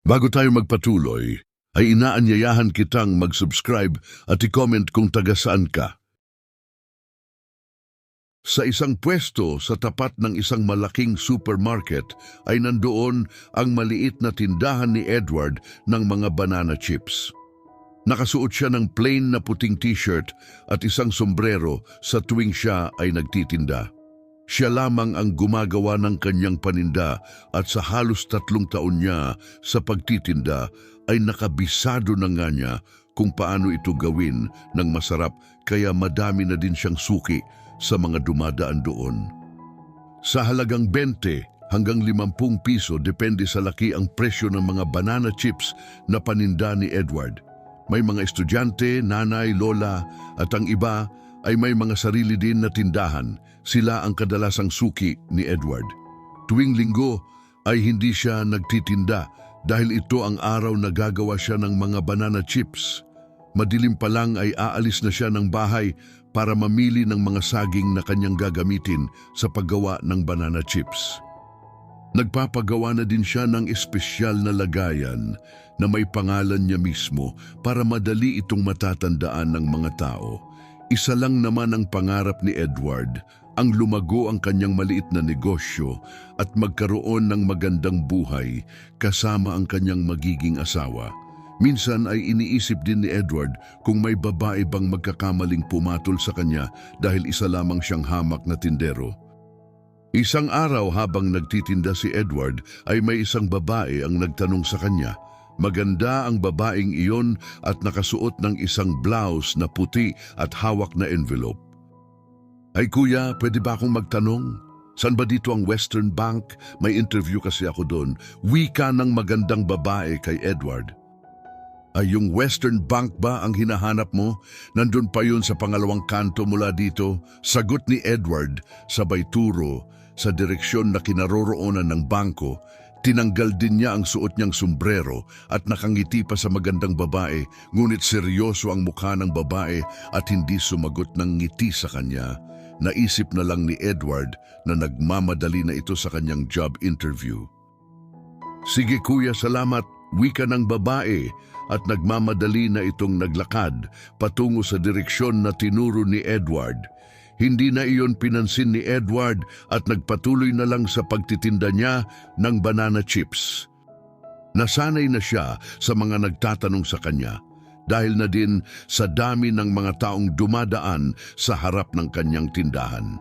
Bago tayo magpatuloy, ay inaanyayahan kitang mag-subscribe at i-comment kung taga saan ka. Sa isang pwesto sa tapat ng isang malaking supermarket ay nandoon ang maliit na tindahan ni Edward ng mga banana chips. Nakasuot siya ng plain na puting t-shirt at isang sombrero sa tuwing siya ay nagtitinda. Siya lamang ang gumagawa ng kanyang paninda at sa halos 3 taon niya sa pagtitinda ay nakabisado na nga niya kung paano ito gawin ng masarap kaya madami na din siyang suki sa mga dumadaan doon. Sa halagang 20 hanggang 50 piso depende sa laki ang presyo ng mga banana chips na paninda ni Edward. May mga estudyante, nanay, lola at ang iba ay may mga sarili din na tindahan. Sila ang kadalasang suki ni Edward. Tuwing linggo ay hindi siya nagtitinda dahil ito ang araw na gagawa siya ng mga banana chips. Madilim pa lang ay aalis na siya ng bahay para mamili ng mga saging na kanyang gagamitin sa paggawa ng banana chips. Nagpapagawa na din siya ng espesyal na lagayan na may pangalan niya mismo para madali itong matatandaan ng mga tao. Isa lang naman ang pangarap ni Edward, ang lumago ang kanyang maliit na negosyo at magkaroon ng magandang buhay kasama ang kanyang magiging asawa. Minsan ay iniisip din ni Edward kung may babae bang magkakamaling pumatol sa kanya dahil isa lamang siyang hamak na tindero. Isang araw habang nagtitinda si Edward ay may isang babae ang nagtanong sa kanya. Maganda ang babaeng iyon at nakasuot ng isang blouse na puti at hawak na envelope. Ay kuya, pwede ba akong magtanong? Saan ba dito ang Western Bank? May interview kasi ako doon. Wika ng magandang babae kay Edward. Ay yung Western Bank ba ang hinahanap mo? Nandun pa yun sa pangalawang kanto mula dito. Sagot ni Edward sabay turo sa direksyon na kinaroroonan ng bangko. Tinanggal din niya ang suot niyang sombrero at nakangiti pa sa magandang babae, ngunit seryoso ang mukha ng babae at hindi sumagot ng ngiti sa kanya. Naisip na lang ni Edward na nagmamadali na ito sa kanyang job interview. Sige kuya, salamat, wika ng babae at nagmamadali na itong naglakad patungo sa direksyon na tinuro ni Edward. Hindi na iyon pinansin ni Edward at nagpatuloy na lang sa pagtitinda niya ng banana chips. Nasanay na siya sa mga nagtatanong sa kanya dahil na din sa dami ng mga taong dumadaan sa harap ng kanyang tindahan.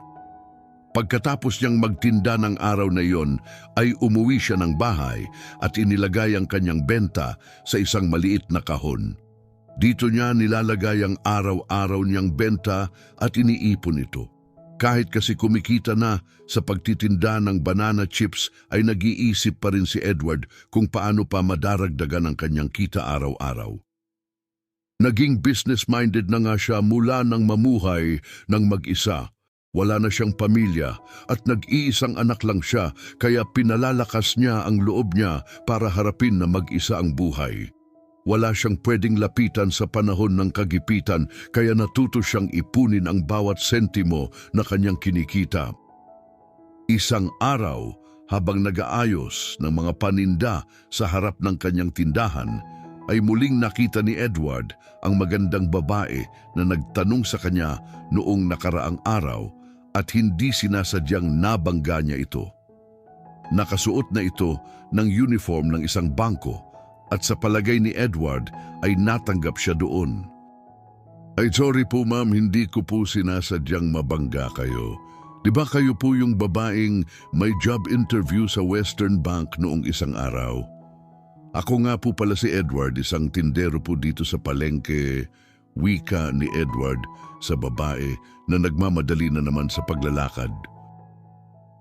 Pagkatapos niyang magtinda ng araw na iyon ay umuwi siya ng bahay at inilagay ang kanyang benta sa isang maliit na kahon. Dito niya nilalagay ang araw-araw niyang benta at iniipon ito. Kahit kasi kumikita na sa pagtitinda ng banana chips ay nag-iisip pa rin si Edward kung paano pa madaragdagan ang kanyang kita araw-araw. Naging business-minded na nga siya mula nang mamuhay ng mag-isa. Wala na siyang pamilya at nag-iisang anak lang siya kaya pinalalakas niya ang loob niya para harapin na mag-isa ang buhay. Wala siyang pwedeng lapitan sa panahon ng kagipitan kaya natuto siyang ipunin ang bawat sentimo na kanyang kinikita. Isang araw, habang nag-aayos ng mga paninda sa harap ng kanyang tindahan, ay muling nakita ni Edward ang magandang babae na nagtanong sa kanya noong nakaraang araw at hindi sinasadyang nabangga niya ito. Nakasuot na ito ng uniform ng isang bangko at sa palagay ni Edward ay natanggap siya doon. Ay sorry po ma'am, hindi ko po sinasadyang mabangga kayo. Di ba kayo po yung babaeng may job interview sa Western Bank noong isang araw? Ako nga po pala si Edward, isang tindero po dito sa palengke. Wika ni Edward sa babae na nagmamadali na naman sa paglalakad.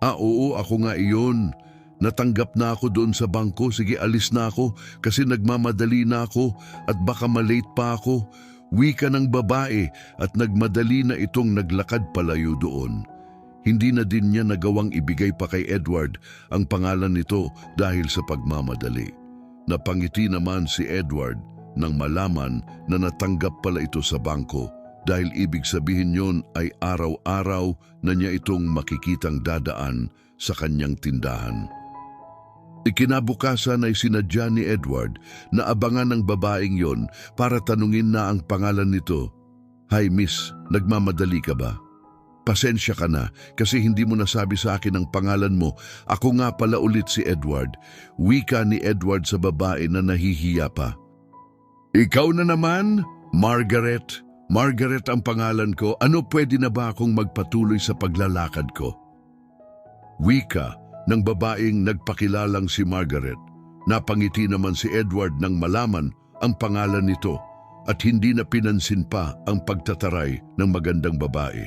Oo, ako nga iyon. Natanggap na ako doon sa bangko. Sige, alis na ako kasi nagmamadali na ako at baka malate pa ako. Wika ng babae at nagmadali na itong naglakad palayo doon. Hindi na din niya nagawang ibigay pa kay Edward ang pangalan nito dahil sa pagmamadali. Napangiti naman si Edward nang malaman na natanggap pala ito sa bangko dahil ibig sabihin yon ay araw-araw na niya itong makikitang dadaan sa kanyang tindahan. Ikinabukasan ay sinadya ni Edward na abangan ng babaeng yon para tanungin na ang pangalan nito. "Hi miss, nagmamadali ka ba? Pasensya ka na kasi hindi mo nasabi sa akin ang pangalan mo. Ako nga pala ulit si Edward." Wika ni Edward sa babae na nahihiya pa. "Ikaw na naman? Margaret? Margaret ang pangalan ko. Ano, pwede na ba akong magpatuloy sa paglalakad ko?" Wika ng babaeng nagpakilalang si Margaret. Napangiti naman si Edward nang malaman ang pangalan nito at hindi na pinansin pa ang pagtataray ng magandang babae.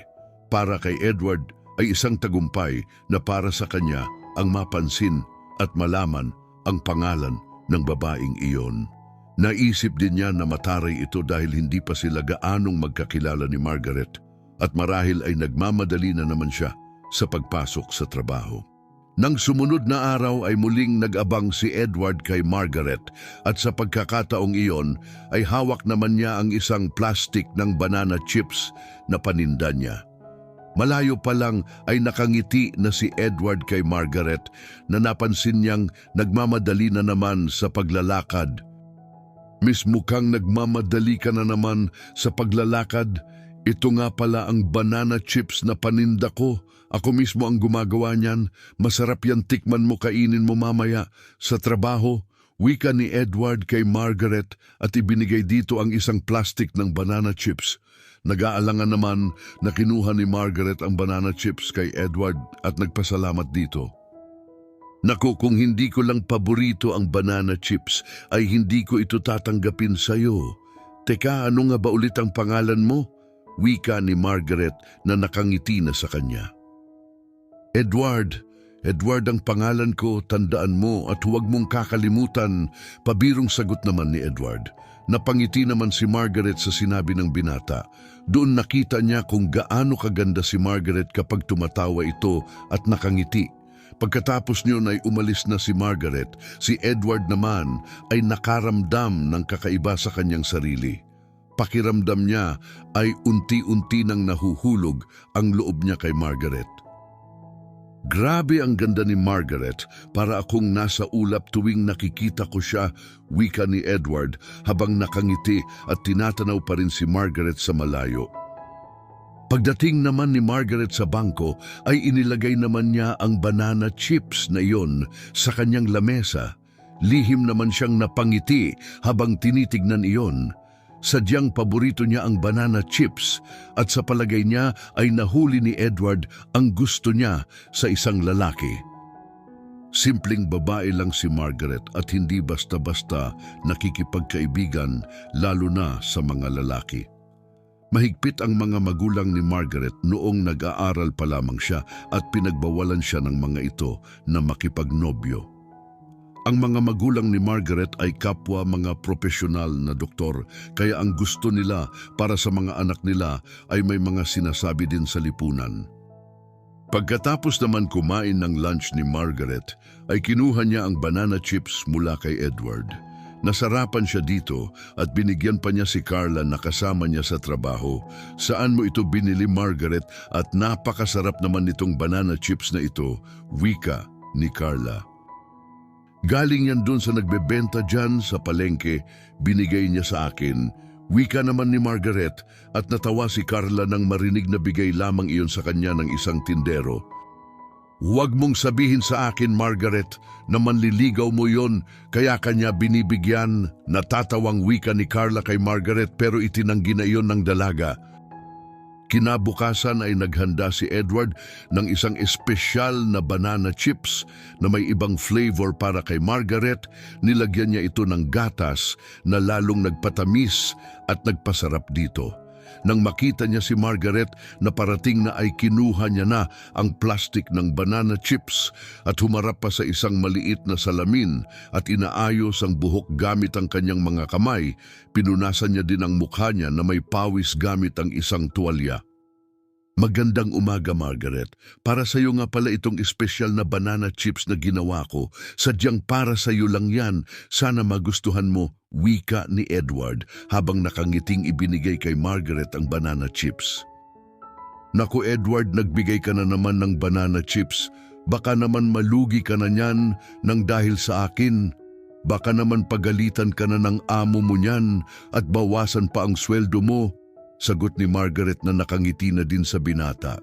Para kay Edward ay isang tagumpay na para sa kanya ang mapansin at malaman ang pangalan ng babaeng iyon. Naisip din niya na mataray ito dahil hindi pa sila gaanong magkakilala ni Margaret at marahil ay nagmamadali na naman siya sa pagpasok sa trabaho. Nang sumunod na araw ay muling nag-abang si Edward kay Margaret at sa pagkakataong iyon ay hawak naman niya ang isang plastic ng banana chips na paninda niya. Malayo pa lang ay nakangiti na si Edward kay Margaret na napansin niyang nagmamadali na naman sa paglalakad. "Miss, mukhang nagmamadali ka na naman sa paglalakad. Ito nga pala ang banana chips na paninda ko. Ako mismo ang gumagawa niyan. Masarap yan, tikman mo, kainin mo mamaya sa trabaho." Wika ni Edward kay Margaret at ibinigay dito ang isang plastic ng banana chips. Nag-aalangan naman na kinuha ni Margaret ang banana chips kay Edward at nagpasalamat dito. "Naku, kung hindi ko lang paborito ang banana chips ay hindi ko ito tatanggapin sa'yo. Teka, ano nga ba ulit ang pangalan mo?" Wika ni Margaret na nakangiti na sa kanya. "Edward. Edward ang pangalan ko, tandaan mo at huwag mong kakalimutan." Pabirong sagot naman ni Edward. Napangiti naman si Margaret sa sinabi ng binata. Doon nakita niya kung gaano kaganda si Margaret kapag tumatawa ito at nakangiti. Pagkatapos niyon ay umalis na si Margaret. Si Edward naman ay nakaramdam ng kakaiba sa kanyang sarili. Pakiramdam niya ay unti-unti nang nahuhulog ang loob niya kay Margaret. "Grabe ang ganda ni Margaret, para akong nasa ulap tuwing nakikita ko siya," wika ni Edward habang nakangiti at tinatanaw pa rin si Margaret sa malayo. Pagdating naman ni Margaret sa bangko ay inilagay naman niya ang banana chips na iyon sa kanyang lamesa. Lihim naman siyang napangiti habang tinitignan iyon. Sadyang paborito niya ang banana chips at sa palagay niya ay nahuli ni Edward ang gusto niya sa isang lalaki. Simpleng babae lang si Margaret at hindi basta-basta nakikipagkaibigan, lalo na sa mga lalaki. Mahigpit ang mga magulang ni Margaret noong nag-aaral pa lamang siya at pinagbawalan siya ng mga ito na makipagnobyo. Ang mga magulang ni Margaret ay kapwa mga profesional na doktor, kaya ang gusto nila para sa mga anak nila ay may mga sinasabi din sa lipunan. Pagkatapos naman kumain ng lunch ni Margaret, ay kinuha niya ang banana chips mula kay Edward. Nasarapan siya dito at binigyan pa niya si Carla na kasama niya sa trabaho. "Saan mo ito binili, Margaret? At napakasarap naman nitong banana chips na ito," wika ni Carla. "Galing yan dun sa nagbebenta dyan sa palengke, binigay niya sa akin," wika naman ni Margaret at natawa si Carla nang marinig na bigay lamang iyon sa kanya ng isang tindero. "Huwag mong sabihin sa akin, Margaret, na manliligaw mo yon, kaya kanya binibigyan," natatawang wika ni Carla kay Margaret pero itinanggi na iyon ng dalaga. Kinabukasan ay naghanda si Edward ng isang espesyal na banana chips na may ibang flavor para kay Margaret. Nilagyan niya ito ng gatas na lalong nagpatamis at nagpasarap dito. Nang makita niya si Margaret na parating na ay kinuha niya na ang plastic ng banana chips at humarap pa sa isang maliit na salamin at inaayos ang buhok gamit ang kanyang mga kamay. Pinunasan niya din ang mukha niya na may pawis gamit ang isang tuwalya. "Magandang umaga, Margaret. Para sa iyo nga pala itong espesyal na banana chips na ginawa ko. Sadyang para sa iyo lang yan. Sana magustuhan mo," wika ni Edward habang nakangiting ibinigay kay Margaret ang banana chips. "Naku Edward, nagbigay ka na naman ng banana chips. Baka naman malugi ka na niyan nang dahil sa akin. Baka naman pagalitan ka na ng amo mo niyan at bawasan pa ang sweldo mo. Sagot ni Margaret na nakangiti na din sa binata.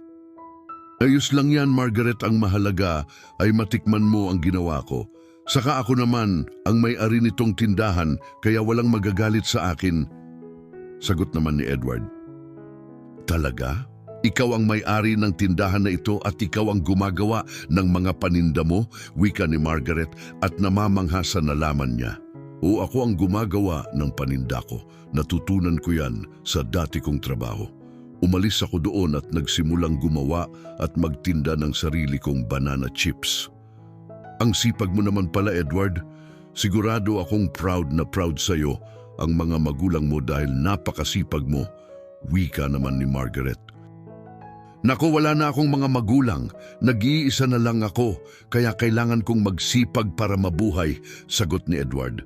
Ayos lang yan, Margaret, ang mahalaga ay matikman mo ang ginawa ko. Saka ako naman ang may-ari nitong tindahan kaya walang magagalit sa akin. Sagot naman ni Edward. Talaga? Ikaw ang may-ari ng tindahan na ito at ikaw ang gumagawa ng mga paninda mo? Wika ni Margaret at namamangha sa nalaman niya. O ako ang gumagawa ng paninda ko. Natutunan ko yan sa dati kong trabaho. Umalis ako doon at nagsimulang gumawa at magtinda ng sarili kong banana chips. Ang sipag mo naman pala, Edward. Sigurado akong proud na proud sa'yo ang mga magulang mo dahil napakasipag mo. Wika naman ni Margaret. Naku, wala na akong mga magulang. Nag-iisa na lang ako, kaya kailangan kong magsipag para mabuhay, sagot ni Edward.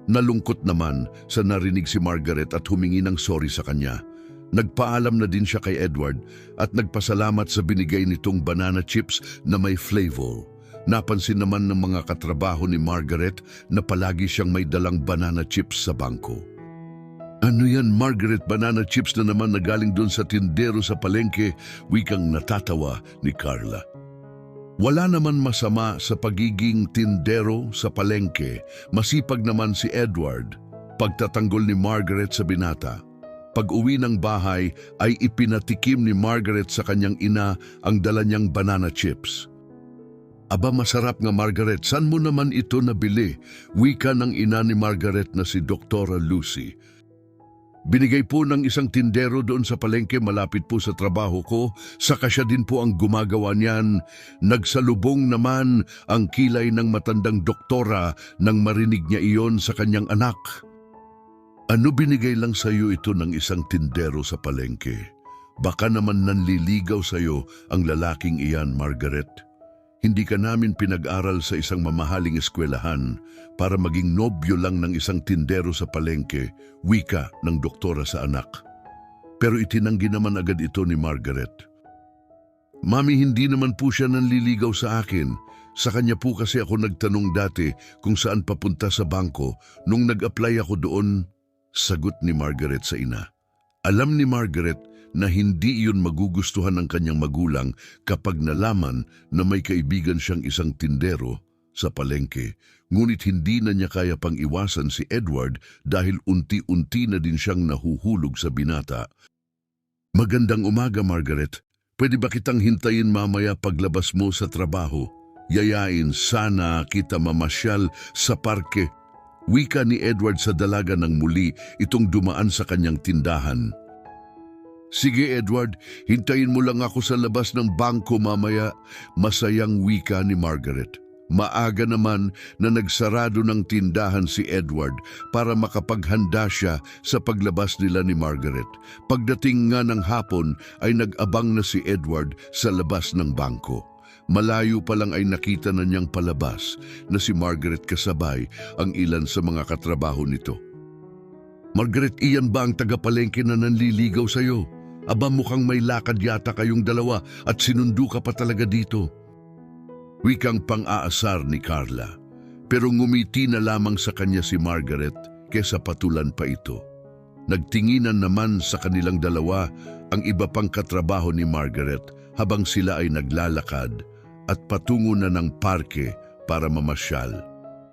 Nalungkot naman sa narinig si Margaret at humingi ng sorry sa kanya. Nagpaalam na din siya kay Edward at nagpasalamat sa binigay nitong banana chips na may flavor. Napansin naman ng mga katrabaho ni Margaret na palagi siyang may dalang banana chips sa bangko. Ano yan, Margaret? Banana chips na naman na galing doon sa tindero sa palengke, wikang natatawa ni Carla. Wala naman masama sa pagiging tindero sa palengke. Masipag naman si Edward. Pagtatanggol ni Margaret sa binata. Pag-uwi ng bahay ay ipinatikim ni Margaret sa kanyang ina ang dala niyang banana chips. Aba, masarap nga, Margaret. Saan mo naman ito nabili? Wika ng ina ni Margaret na si Dr. Lucy. Binigay po ng isang tindero doon sa palengke malapit po sa trabaho ko, saka siya din po ang gumagawa niyan. Nagsalubong naman ang kilay ng matandang doktora nang marinig niya iyon sa kanyang anak. Ano, binigay lang sa iyo ito ng isang tindero sa palengke? Baka naman nanliligaw sa iyo ang lalaking iyan, Margaret. Hindi ka namin pinag-aral sa isang mamahaling eskwelahan para maging nobyo lang ng isang tindero sa palengke, wika ng doktora sa anak. Pero itinanggi naman agad ito ni Margaret. Mami, hindi naman po siya nanliligaw sa akin. Sa kanya po kasi ako nagtanong dati kung saan papunta sa bangko nung nag-apply ako doon, sagot ni Margaret sa ina. Alam ni Margaret na hindi iyon magugustuhan ng kanyang magulang kapag nalaman na may kaibigan siyang isang tindero sa palengke, ngunit hindi na niya kaya pang iwasan si Edward dahil unti-unti na din siyang nahuhulog sa binata. Magandang umaga, Margaret. Pwede ba kitang hintayin mamaya paglabas mo sa trabaho? Yayain sana kita mamasyal sa parke. Wika ni Edward sa dalaga ng muli itong dumaan sa kanyang tindahan. Sige, Edward, hintayin mo lang ako sa labas ng bangko mamaya, masayang wika ni Margaret. Maaga naman na nagsarado ng tindahan si Edward para makapaghanda siya sa paglabas nila ni Margaret. Pagdating nga ng hapon ay nag-abang na si Edward sa labas ng bangko. Malayo pa lang ay nakita na niyang palabas na si Margaret kasabay ang ilan sa mga katrabaho nito. Margaret, iyan ba ang tagapalengke na nanliligaw sa'yo? Aba, mukhang may lakad yata kayong dalawa at sinundo ka pa talaga dito. Wikang pang-aasar ni Carla, pero ngumiti na lamang sa kanya si Margaret kesa patulan pa ito. Nagtinginan naman sa kanilang dalawa ang iba pang katrabaho ni Margaret habang sila ay naglalakad at patungo na ng parke para mamasyal.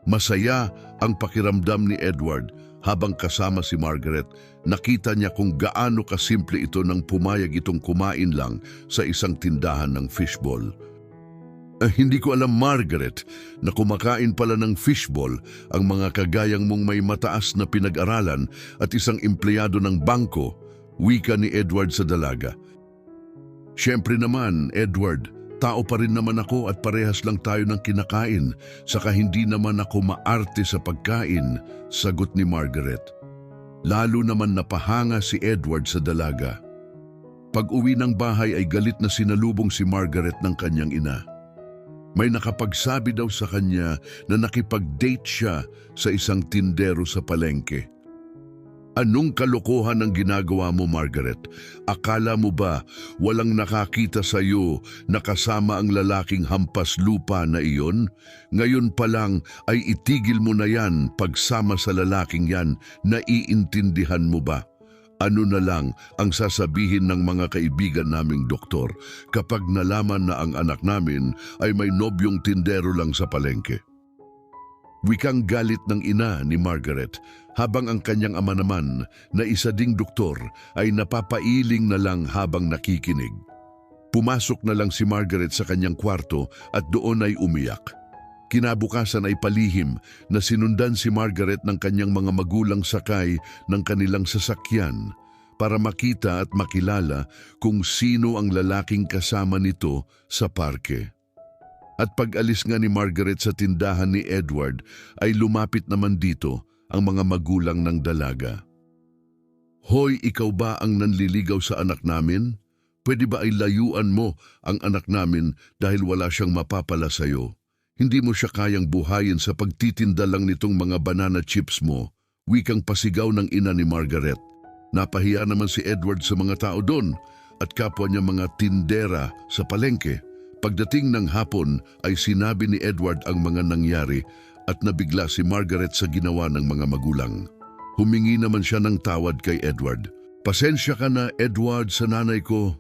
Masaya ang pakiramdam ni Edward habang kasama si Margaret. Nakita niya kung gaano kasimple ito nang pumayag itong kumain lang sa isang tindahan ng fishball. Hindi ko alam, Margaret, na kumakain pala ng fishball ang mga kagayang mong may mataas na pinag-aralan at isang empleyado ng bangko, wika ni Edward sa dalaga. Siyempre naman, Edward, tao pa rin naman ako at parehas lang tayo ng kinakain, saka hindi naman ako maarte sa pagkain, sagot ni Margaret. Lalo naman napahanga si Edward sa dalaga. Pag-uwi ng bahay ay galit na sinalubong si Margaret ng kanyang ina. May nakapagsabi daw sa kanya na nakipag-date siya sa isang tindero sa palengke. Anong kalokohan ang ginagawa mo, Margaret? Akala mo ba walang nakakita sa iyo na kasama ang lalaking hampas lupa na iyon? Ngayon pa lang ay itigil mo na yan pagsama sa lalaking yan. Naiintindihan mo ba? Ano na lang ang sasabihin ng mga kaibigan naming doktor kapag nalaman na ang anak namin ay may nobyong tindero lang sa palengke? Wikang galit ng ina ni Margaret habang ang kanyang ama naman na isa ding doktor ay napapailing na lang habang nakikinig. Pumasok na lang si Margaret sa kanyang kwarto at doon ay umiyak. Kinabukasan ay palihim na sinundan si Margaret ng kanyang mga magulang sakay ng kanilang sasakyan para makita at makilala kung sino ang lalaking kasama nito sa parke. At pag-alis nga ni Margaret sa tindahan ni Edward ay lumapit naman dito ang mga magulang ng dalaga. Hoy, ikaw ba ang nanliligaw sa anak namin? Pwede ba ay layuan mo ang anak namin dahil wala siyang mapapala sa'yo? Hindi mo siya kayang buhayin sa pagtitinda lang nitong mga banana chips mo. Wikang pasigaw ng ina ni Margaret. Napahiya naman si Edward sa mga tao doon at kapwa niya mga tindera sa palengke. Pagdating ng hapon ay sinabi ni Edward ang mga nangyari at nabigla si Margaret sa ginawa ng mga magulang. Humingi naman siya ng tawad kay Edward. Pasensya ka na, Edward, sa nanay ko.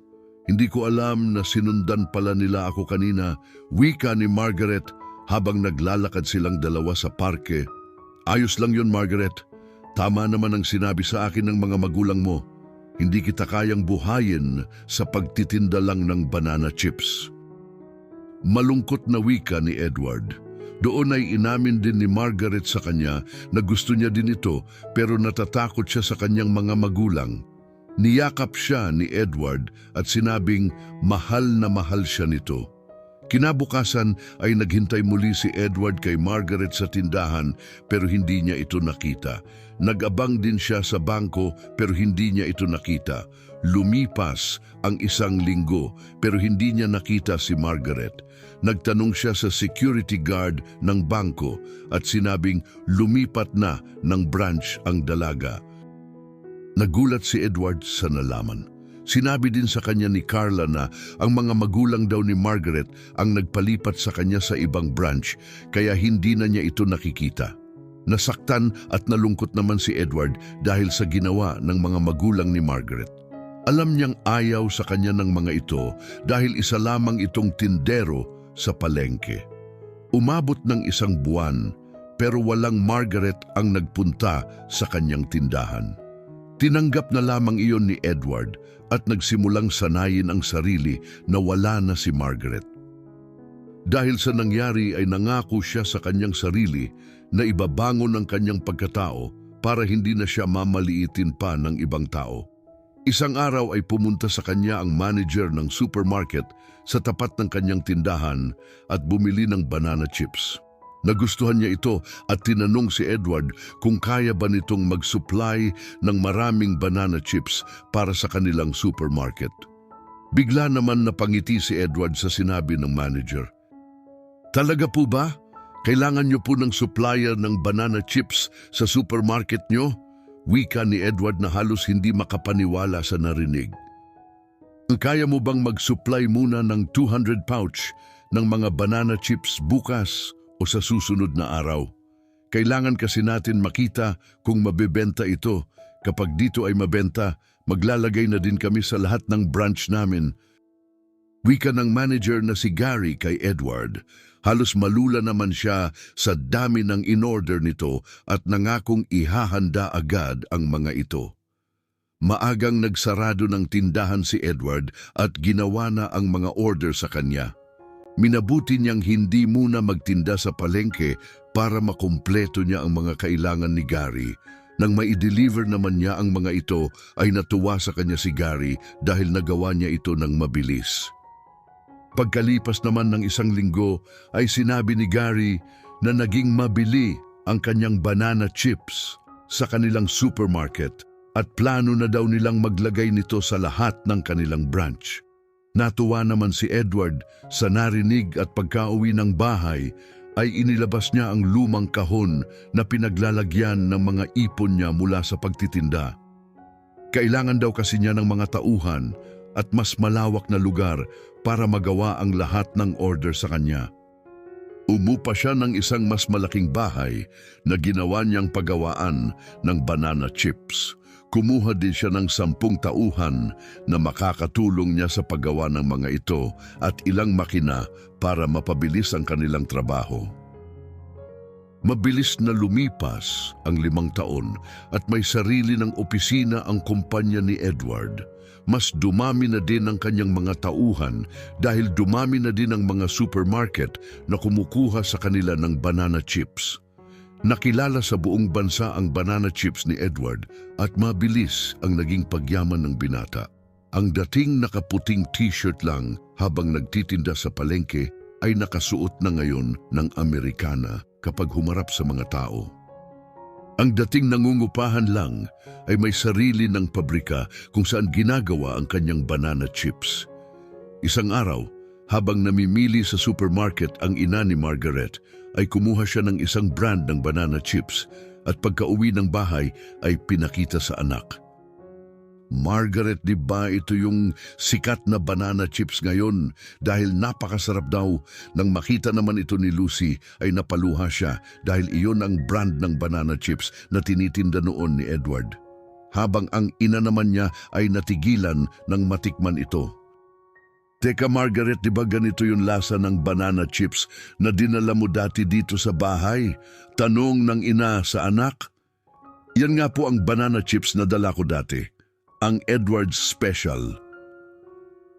Hindi ko alam na sinundan pala nila ako kanina, wika ni Margaret habang naglalakad silang dalawa sa parke. Ayos lang yun, Margaret. Tama naman ang sinabi sa akin ng mga magulang mo. Hindi kita kayang buhayin sa pagtitinda lang ng banana chips. Malungkot na wika ni Edward. Doon ay inamin din ni Margaret sa kanya na gusto niya din ito pero natatakot siya sa kanyang mga magulang. Niyakap siya ni Edward at sinabing mahal na mahal siya nito. Kinabukasan ay naghintay muli si Edward kay Margaret sa tindahan pero hindi niya ito nakita. Nag-abang din siya sa bangko pero hindi niya ito nakita. Lumipas ang isang linggo pero hindi niya nakita si Margaret. Nagtanong siya sa security guard ng bangko at sinabing lumipat na ng branch ang dalaga. Nagulat si Edward sa nalaman. Sinabi din sa kanya ni Carla na ang mga magulang daw ni Margaret ang nagpalipat sa kanya sa ibang branch kaya hindi na niya ito nakikita. Nasaktan at nalungkot naman si Edward dahil sa ginawa ng mga magulang ni Margaret. Alam niyang ayaw sa kanya ng mga ito dahil isa lamang itong tindero sa palengke. Umabot ng isang buwan pero walang Margaret ang nagpunta sa kanyang tindahan. Tinanggap na lamang iyon ni Edward at nagsimulang sanayin ang sarili na wala na si Margaret. Dahil sa nangyari ay nangako siya sa kanyang sarili na ibabangon ang kanyang pagkatao para hindi na siya mamaliitin pa ng ibang tao. Isang araw ay pumunta sa kanya ang manager ng supermarket sa tapat ng kanyang tindahan at bumili ng banana chips. Nagustuhan niya ito at tinanong si Edward kung kaya ba nitong mag-supply ng maraming banana chips para sa kanilang supermarket. Bigla naman napangiti si Edward sa sinabi ng manager. Talaga po ba? Kailangan niyo po ng supplier ng banana chips sa supermarket niyo? Wika ni Edward na halos hindi makapaniwala sa narinig. Kaya mo bang mag-supply muna ng 200 pouch ng mga banana chips bukas o sa susunod na araw? Kailangan kasi natin makita kung mabebenta ito. Kapag dito ay mabenta, maglalagay na din kami sa lahat ng branch namin. Wika ng manager na si Gary kay Edward. Halos malula naman siya sa dami ng in-order nito at nangakong ihahanda agad ang mga ito. Maagang nagsarado ng tindahan si Edward at ginawa na ang mga order sa kanya. Minabuti niyang hindi muna magtinda sa palengke para makumpleto niya ang mga kailangan ni Gary. Nang mai-deliver naman niya ang mga ito ay natuwa sa kanya si Gary dahil nagawa niya ito ng mabilis. Pagkalipas naman ng isang linggo ay sinabi ni Gary na naging mabili ang kanyang banana chips sa kanilang supermarket at plano na daw nilang maglagay nito sa lahat ng kanilang branch. Natuwa naman si Edward sa narinig at pagkauwi ng bahay ay inilabas niya ang lumang kahon na pinaglalagyan ng mga ipon niya mula sa pagtitinda. Kailangan daw kasi niya ng mga tauhan at mas malawak na lugar para magawa ang lahat ng order sa kanya. Umupa siya ng isang mas malaking bahay na ginawa niyang paggawaan ng banana chips. Kumuha din siya ng 10 tauhan na makakatulong niya sa paggawa ng mga ito at ilang makina para mapabilis ang kanilang trabaho. Mabilis na lumipas ang 5 taon at may sarili ng opisina ang kumpanya ni Edward. Mas dumami na din ang kanyang mga tauhan dahil dumami na din ang mga supermarket na kumukuha sa kanila ng banana chips. Nakilala sa buong bansa ang banana chips ni Edward at mabilis ang naging pagyaman ng binata. Ang dating nakaputing t-shirt lang habang nagtitinda sa palengke ay nakasuot na ngayon ng Amerikana kapag humarap sa mga tao. Ang dating nangungupahan lang ay may sarili ng pabrika kung saan ginagawa ang kanyang banana chips. Isang araw, habang namimili sa supermarket ang ina ni Margaret, ay kumuha siya ng isang brand ng banana chips at pagka-uwi ng bahay ay pinakita sa anak. Margaret, di ba ito yung sikat na banana chips ngayon? Dahil napakasarap daw. Nang makita naman ito ni Lucy ay napaluha siya dahil iyon ang brand ng banana chips na tinitinda noon ni Edward. Habang ang ina naman niya ay natigilan nang matikman ito. Teka Margaret, di ba ganito yung lasa ng banana chips na dinala mo dati dito sa bahay? Tanong ng ina sa anak. Yan nga po ang banana chips na dala ko dati. Ang Edward's Special.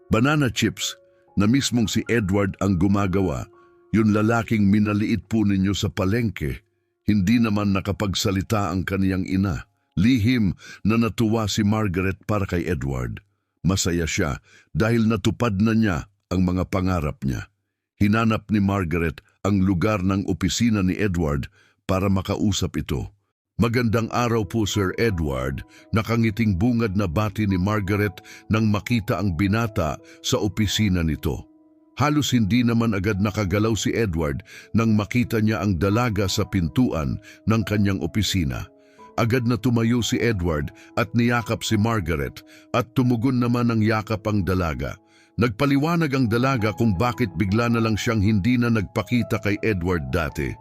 Banana chips na mismong si Edward ang gumagawa, yung lalaking minaliit po ninyo sa palengke. Hindi naman nakapagsalita ang kaniyang ina. Lihim na natuwa si Margaret para kay Edward. Masaya siya dahil natupad na niya ang mga pangarap niya. Hinanap ni Margaret ang lugar ng opisina ni Edward para makausap ito. Magandang araw po Sir Edward, nakangiting bungad na bati ni Margaret nang makita ang binata sa opisina nito. Halos hindi naman agad nakagalaw si Edward nang makita niya ang dalaga sa pintuan ng kanyang opisina. Agad na tumayo si Edward at niyakap si Margaret at tumugon naman ang yakap ang dalaga. Nagpaliwanag ang dalaga kung bakit bigla na lang siyang hindi na nagpakita kay Edward dati.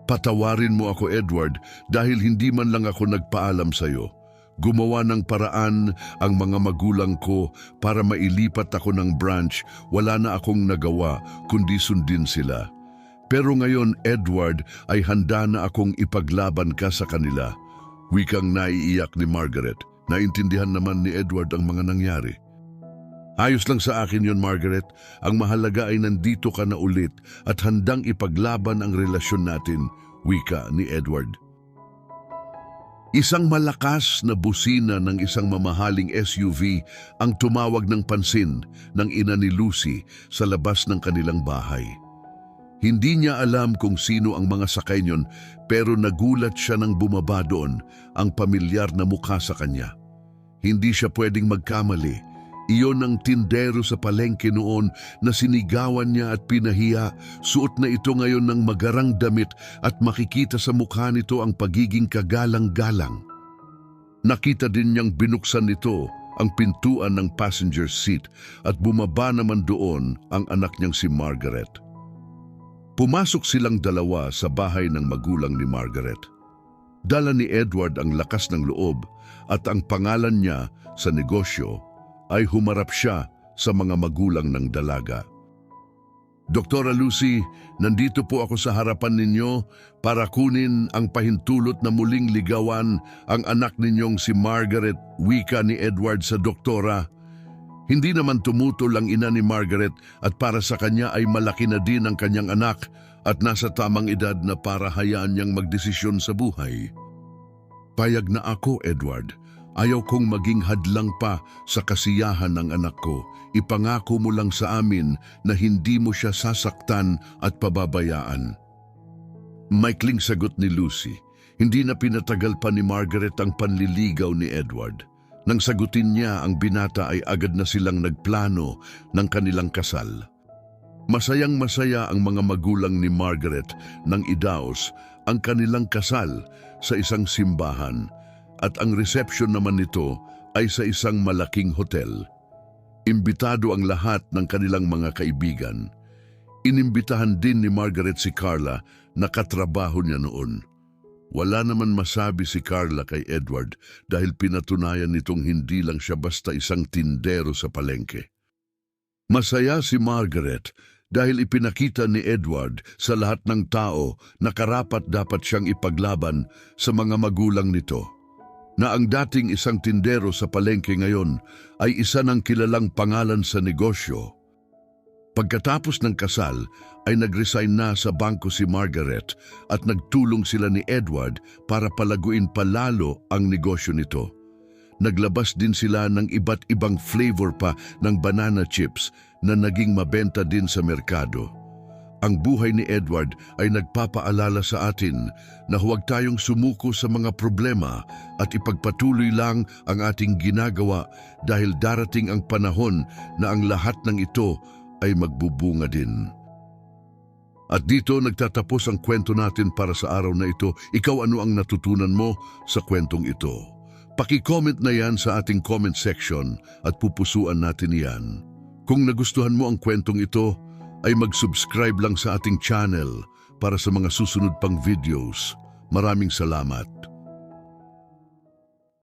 Patawarin mo ako Edward dahil hindi man lang ako nagpaalam sa iyo. Gumawa ng paraan ang mga magulang ko para mailipat ako ng branch, wala na akong nagawa kundi sundin sila. Pero ngayon, Edward, ay handa na akong ipaglaban ka sa kanila. Wikang naiiyak ni Margaret. Naintindihan naman ni Edward ang mga nangyari. Ayos lang sa akin yon Margaret. Ang mahalaga ay nandito ka na ulit at handang ipaglaban ang relasyon natin, wika ni Edward. Isang malakas na busina ng isang mamahaling SUV ang tumawag ng pansin ng ina ni Lucy sa labas ng kanilang bahay. Hindi niya alam kung sino ang mga sakay niyon pero nagulat siya nang bumaba doon ang pamilyar na mukha sa kanya. Hindi siya pwedeng magkamali. Iyon ang tindero sa palengke noon na sinigawan niya at pinahiya. Suot na ito ngayon ng magarang damit at makikita sa mukha nito ang pagiging kagalang-galang. Nakita din niyang binuksan nito ang pintuan ng passenger seat at bumaba naman doon ang anak niyang si Margaret. Pumasok silang dalawa sa bahay ng magulang ni Margaret. Dala ni Edward ang lakas ng loob at ang pangalan niya sa negosyo ay humarap siya sa mga magulang ng dalaga. Doktora Lucy, nandito po ako sa harapan ninyo para kunin ang pahintulot na muling ligawan ang anak ninyong si Margaret, wika ni Edward sa doktora. Hindi naman tumutol ang ina ni Margaret at para sa kanya ay malaki na din ang kanyang anak at nasa tamang edad na para hayaan niyang magdesisyon sa buhay. Payag na ako, Edward. Ayaw kong maging hadlang pa sa kasiyahan ng anak ko. Ipangako mo lang sa amin na hindi mo siya sasaktan at pababayaan. Maikling sagot ni Lucy. Hindi na pinatagal pa ni Margaret ang panliligaw ni Edward. Nang sagutin niya ang binata ay agad na silang nagplano ng kanilang kasal. Masayang-masaya ang mga magulang ni Margaret nang idaos ang kanilang kasal sa isang simbahan at ang reception naman nito ay sa isang malaking hotel. Imbitado ang lahat ng kanilang mga kaibigan. Inimbitahan din ni Margaret si Carla na katrabaho niya noon. Wala naman masabi si Carla kay Edward dahil pinatunayan nitong hindi lang siya basta isang tindero sa palengke. Masaya si Margaret dahil ipinakita ni Edward sa lahat ng tao na karapat-dapat siyang ipaglaban sa mga magulang nito. Na ang dating isang tindero sa palengke ngayon ay isa ng kilalang pangalan sa negosyo. Pagkatapos ng kasal ay nag-resign na sa bangko si Margaret at nagtulong sila ni Edward para palaguin palalo ang negosyo nito. Naglabas din sila ng iba't ibang flavor pa ng banana chips na naging mabenta din sa merkado. Ang buhay ni Edward ay nagpapaalala sa atin na huwag tayong sumuko sa mga problema at ipagpatuloy lang ang ating ginagawa dahil darating ang panahon na ang lahat ng ito ay magbubunga din. At dito nagtatapos ang kwento natin para sa araw na ito. Ikaw, ano ang natutunan mo sa kwentong ito? Paki-comment na yan sa ating comment section at pupusuan natin yan. Kung nagustuhan mo ang kwentong ito, ay mag-subscribe lang sa ating channel para sa mga susunod pang videos. Maraming salamat.